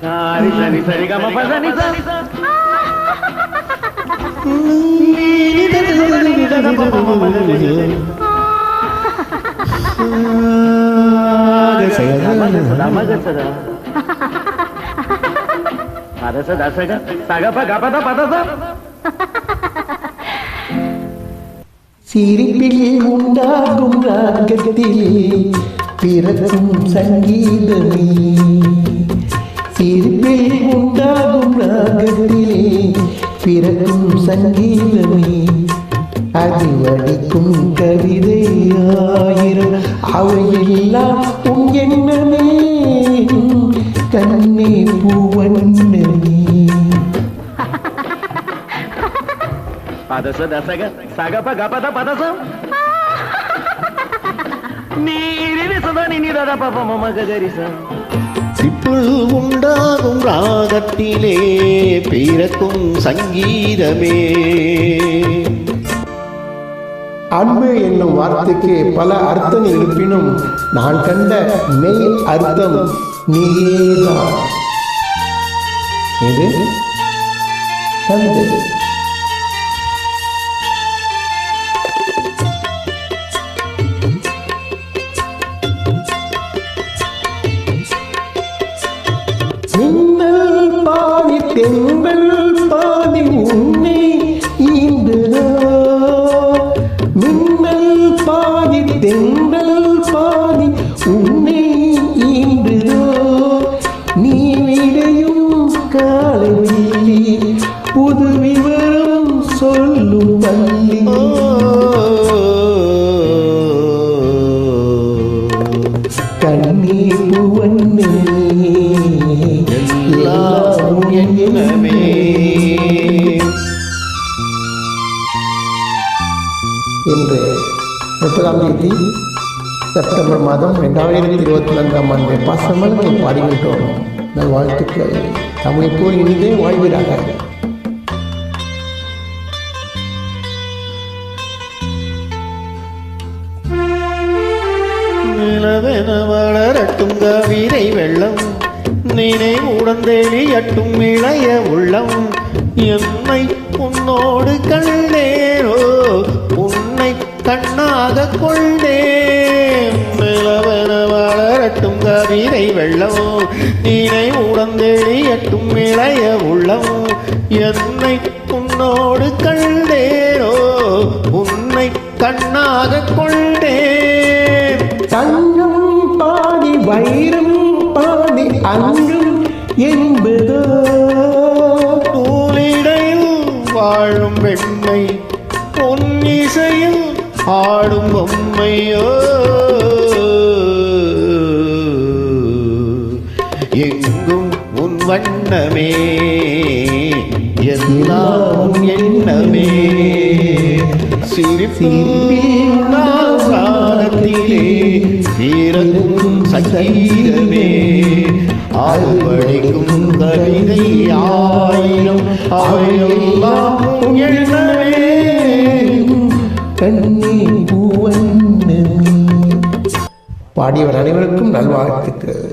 சரி சரி சரி கம பசனி சரி சிரிப்பில் உண்டாகும் ராகத்திலே பிறக்கும் சங்கீதமே, சிரிப்பில் உண்டாகும் ராகத்திலே பிறக்கும் சங்கீதமே, அது வடிக்கும் கவிதை ஆயிரம் அவையெல்லாம் உன் எண்ணமே கண்ணே பூவண்ணமே. பதச தசக சகப கபத பதசம் நீரிவி சதனி நிரத பபம மகரிசம். சிப்புள் உண்டாகும் ராகத்திலே பிறக்கும் சங்கீதமே. அன்பு என்னும் வார்த்தைக்கு பல அர்த்தங்கள் இருப்பினும் நான் கண்ட மெய் அர்த்தம் நீயேதான். இது தந்தை மின்னல் பாதி தெம்பல் பாதி உன்னை ஈண்டுதோ, மின்னல் பாதி தெம்பல் பாதி உன்னை ஈண்டுதோ, நீ விடையும் காலவில்லி புது விவரம் சொல்லும் பள்ளி. கண்ணீ பூவண்ணே எண்ணமே. இன்று 30 செப்டம்பர் மாதம் 2024 ஆண்டு பாசமலரை பாடுகின்றோம். நல் வாழ்த்துக்கள். தமிழை போல் இனிதே வாழ்வீராக. நிலவென வளரட்டும் கவிதை வெள்ளம், நினைவுடன் தெளியட்டும் இளைய உள்ளம், என்னை உன்னோடு கண்டேனோ உன்னை கண்ணாக கொண்டேன். நிலவென வளரட்டும் கவிதை வெள்ளம், நினைவுடன் தெளியட்டும் இளைய உள்ளம், என்னை உன்னோடு கண்டேனோ உன்னை கண்ணாக கொண்டேன். தங்கம் பாதி வைரம் பாதி அங்கும் என்பதோ, நூலிடையில் வாழும் வெண்மை பொன்னிசையில் ஆடும் பொம்மையோ, எங்கும் உன் வண்ணமே எல்லாம் எண்ணமே. சிரிப்பில் சாரத்திலே பிறக்கும் சங்கீதமே, ஆழ்வடைக்கும் கவிதை ஆயிரம் அவையெல்லாம் எண்ணமே. கண்ணே பூவண்ணமே. பாடியவர் அனைவருக்கும் நல்வாழ்த்துக்கள்.